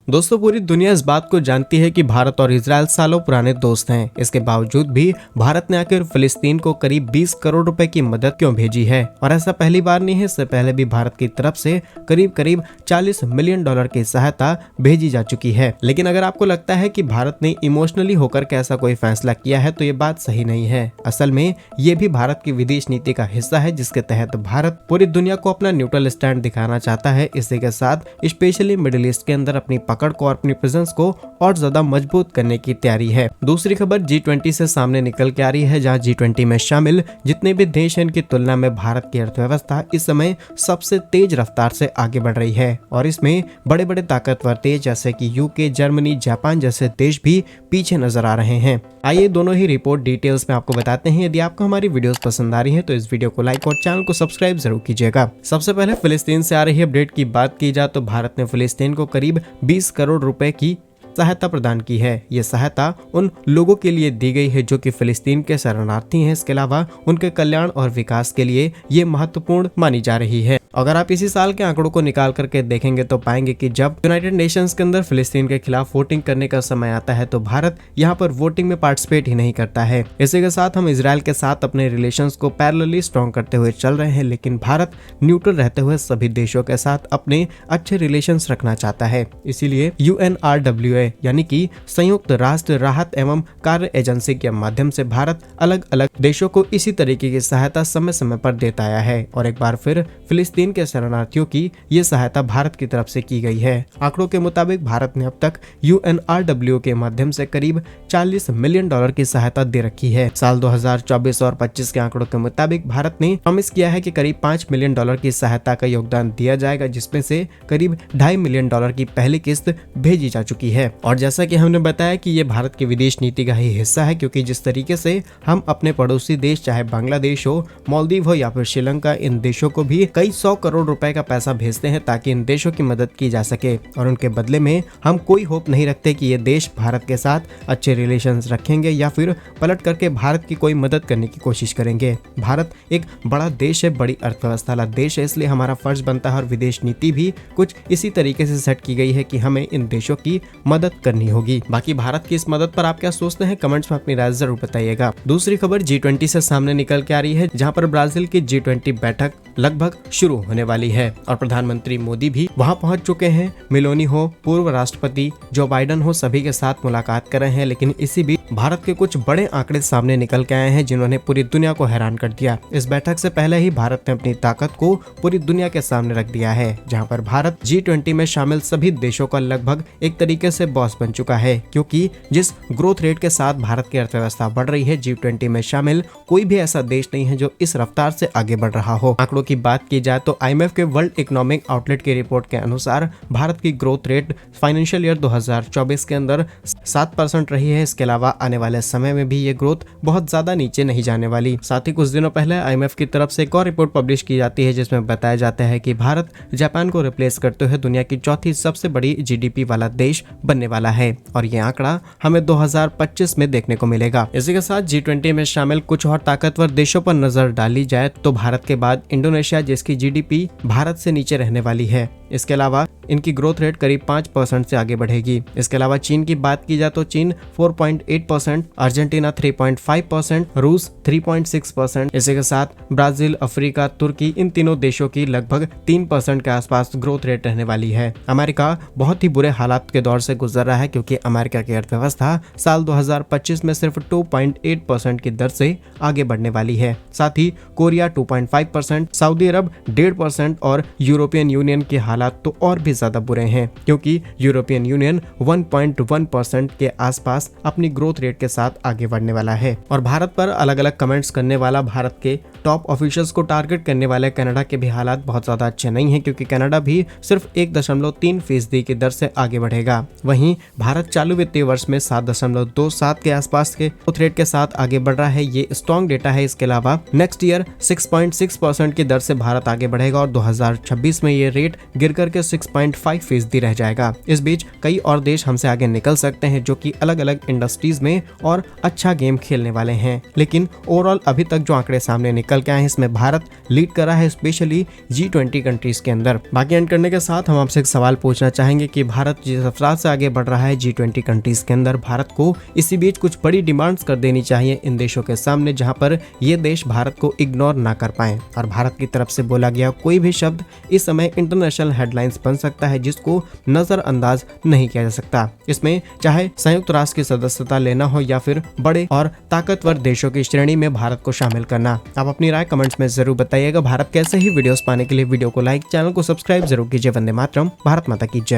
दोस्तों, पूरी दुनिया इस बात को जानती है कि भारत और इजराइल सालों पुराने दोस्त हैं। इसके बावजूद भी भारत ने आखिर फिलिस्तीन को करीब 20 करोड़ रुपए की मदद क्यों भेजी है? और ऐसा पहली बार नहीं है, इससे पहले भी भारत की तरफ से करीब 40 मिलियन डॉलर की सहायता भेजी जा चुकी है। लेकिन अगर आपको लगता है कि भारत ने इमोशनली होकर के ऐसा कोई फैसला किया है तो ये बात सही नहीं है। असल में ये भी भारत की विदेश नीति का हिस्सा है, जिसके तहत भारत पूरी दुनिया को अपना न्यूट्रल स्टैंड दिखाना चाहता है। इसी के साथ स्पेशली मिडिल ईस्ट के अंदर अपनी पकड़ को और अपनी प्रेजेंस को और ज्यादा मजबूत करने की तैयारी है। दूसरी खबर G20 से सामने निकल के आ रही है, जहां G20 में शामिल जितने भी देश हैं इनकी तुलना में भारत की अर्थव्यवस्था इस समय सबसे तेज रफ्तार से आगे बढ़ रही है और इसमें बड़े बड़े ताकतवर देश जैसे कि यूके, जर्मनी, जापान जैसे देश भी पीछे नजर आ रहे हैं। आइए दोनों ही रिपोर्ट डिटेल्स में आपको बताते हैं। यदि आपको हमारी वीडियोस पसंद आ रही है तो इस वीडियो को लाइक और चैनल को सब्सक्राइब जरूर कीजिएगा। सबसे पहले फिलिस्तीन से आ रही अपडेट की बात की जाए तो भारत ने फिलिस्तीन को करीब 20 करोड़ रुपए की सहायता प्रदान की है। ये सहायता उन लोगों के लिए दी गई है जो कि फिलिस्तीन के शरणार्थी हैं। इसके अलावा उनके कल्याण और विकास के लिए ये महत्वपूर्ण मानी जा रही है। अगर आप इसी साल के आंकड़ों को निकाल करके देखेंगे तो पाएंगे कि जब यूनाइटेड नेशंस के अंदर फिलिस्तीन के खिलाफ वोटिंग करने का समय आता है तो भारत यहाँ पर वोटिंग में पार्टिसिपेट ही नहीं करता है। इसी के साथ हम इजराइल के साथ अपने रिलेशंस को पैरेलली स्ट्रॉन्ग करते हुए चल रहे हैं, लेकिन भारत न्यूट्रल रहते हुए सभी देशों के साथ अपने अच्छे रिलेशंस रखना चाहता है। इसीलिए UNRWA यानी कि संयुक्त राष्ट्र राहत एवं कार्य एजेंसी के माध्यम से भारत अलग अलग देशों को इसी तरीके की सहायता समय समय पर देता आया है और एक बार फिर फिलिस्तीन के शरणार्थियों की ये सहायता भारत की तरफ से की गई है। आंकड़ों के मुताबिक भारत ने अब तक UNRWA के माध्यम से करीब 40 मिलियन डॉलर की सहायता दे रखी है। साल 2024 और 25 के आंकड़ों के मुताबिक भारत ने प्रॉमिस किया है कि करीब 5 मिलियन डॉलर की सहायता का योगदान दिया जाएगा, जिसमें से करीब 2.5 मिलियन डॉलर की पहली किस्त भेजी जा चुकी है। और जैसा कि हमने बताया कि ये भारत की विदेश नीति का ही हिस्सा है, क्योंकि जिस तरीके से हम अपने पड़ोसी देश चाहे बांग्लादेश हो, मालदीव हो या फिर श्रीलंका, इन देशों को भी कई 100 करोड़ रुपए का पैसा भेजते हैं ताकि इन देशों की मदद की जा सके और उनके बदले में हम कोई होप नहीं रखते कि ये देश भारत के साथ अच्छे रिलेशंस रखेंगे या फिर पलट करके भारत की कोई मदद करने की कोशिश करेंगे। भारत एक बड़ा देश है, बड़ी अर्थव्यवस्था वाला देश है, इसलिए हमारा फर्ज बनता है और विदेश नीति भी कुछ इसी तरीके से सेट की गई है कि हमें इन देशों की मदद करनी होगी। बाकी भारत की इस मदद पर आप क्या सोचते हैं, कमेंट्स में अपनी राय जरूर बताइएगा। दूसरी खबर G20 से सामने निकल के आ रही है, जहां पर ब्राजील की G20 बैठक लगभग शुरू होने वाली है और प्रधानमंत्री मोदी भी वहां पहुंच चुके हैं। मेलोनी हो, पूर्व राष्ट्रपति जो बाइडन हो, सभी के साथ मुलाकात कर रहे हैं। लेकिन इसी बीच भारत के कुछ बड़े आंकड़े सामने निकल के आए हैं जिन्होंने पूरी दुनिया को हैरान कर दिया। इस बैठक से पहले ही भारत ने अपनी ताकत को पूरी दुनिया के सामने रख दिया है, जहां पर भारत G20 में शामिल सभी देशों का लगभग एक तरीके से बॉस बन चुका है, क्योंकि जिस ग्रोथ रेट के साथ भारत की अर्थव्यवस्था बढ़ रही है, G20 में शामिल कोई भी ऐसा देश नहीं है जो इस रफ्तार से आगे बढ़ रहा हो। आंकड़ों की बात की जाए तो IMF के वर्ल्ड इकोनॉमिक आउटलेट की रिपोर्ट के अनुसार भारत की ग्रोथ रेट फाइनेंशियल ईयर 2024 के अंदर 7% रही है। इसके अलावा आने वाले समय में भी ये ग्रोथ बहुत ज्यादा नीचे नहीं जाने वाली। साथ ही कुछ दिनों पहले IMF की तरफ से एक और रिपोर्ट पब्लिश की जाती है जिसमें बताया जाता है कि भारत जापान को रिप्लेस करते हुए दुनिया की चौथी सबसे बड़ी GDP वाला देश बनने वाला है और ये आंकड़ा हमें 2025 में देखने को मिलेगा। इसी के साथ G20 में शामिल कुछ और ताकतवर देशों पर नजर डाली जाए तो भारत के बाद इंडोनेशिया, जिसकी GDP भारत से नीचे रहने वाली है। इसके अलावा इनकी ग्रोथ रेट करीब 5% से आगे बढ़ेगी। इसके अलावा चीन की बात की जाए तो चीन 4.8%, अर्जेंटीना 3.5%, रूस 3.6%। इसी के साथ ब्राजील, अफ्रीका, तुर्की, इन तीनों देशों की लगभग 3% के आसपास ग्रोथ रेट रहने वाली है। अमेरिका बहुत ही बुरे हालात के दौर से गुजर रहा है, क्योंकि अमेरिका की अर्थव्यवस्था साल 2025 में सिर्फ 2.8% की दर से आगे बढ़ने वाली है। साथ ही कोरिया 2.5%, सऊदी अरब 1.5% और यूरोपियन यूनियन की हालात तो और भी ज्यादा बुरे हैं, क्योंकि यूरोपियन यूनियन 1.1% के आसपास अपनी ग्रोथ रेट के साथ आगे बढ़ने वाला है। और भारत पर अलग अलग कमेंट्स करने वाला, भारत के टॉप ऑफिशियल्स को टारगेट करने वाले कनाडा के भी हालात बहुत ज्यादा अच्छे नहीं हैं, क्योंकि कनाडा भी सिर्फ 1.3% की दर से आगे बढ़ेगा। वहीं भारत चालू वित्तीय वर्ष में 7.27 के आसपास के ग्रोथ रेट के साथ आगे बढ़ रहा है। ये स्ट्रॉन्ग डेटा है। इसके अलावा नेक्स्ट ईयर 6.6% की दर से भारत आगे बढ़ेगा और 2026 में ये रेट गिर करके 6.5% रह जाएगा। इस बीच कई और देश हमसे आगे निकल सकते हैं जो कि अलग अलग इंडस्ट्रीज में और अच्छा गेम खेलने वाले हैं, लेकिन ओवरऑल अभी तक जो आंकड़े सामने निकल के आए हैं इसमें भारत लीड कर रहा है, स्पेशली G20 कंट्रीज के अंदर। बाकी एंड करने के साथ हम आपसे एक सवाल पूछना चाहेंगे कि भारत जिस रफ्तार से आगे बढ़ रहा है G20 कंट्रीज के अंदर, भारत को इसी बीच कुछ बड़ी डिमांड्स कर देनी चाहिए इन देशों के सामने जहां पर ये देश भारत को इग्नोर ना कर पाए। और भारत की तरफ से बोला गया कोई भी शब्द इस समय इंटरनेशनल हेडलाइंस बन सकता है जिसको नजरअंदाज नहीं किया जा सकता। इसमें चाहे संयुक्त राष्ट्र की सदस्यता लेना हो या फिर बड़े और ताकतवर देशों की श्रेणी में भारत को शामिल करना। आप अपनी राय कमेंट्स में जरूर बताइएगा। भारत कैसे ही वीडियोस पाने के लिए वीडियो को लाइक, चैनल को सब्सक्राइब जरूर कीजिए। वंदे मातरम, भारत माता की जय।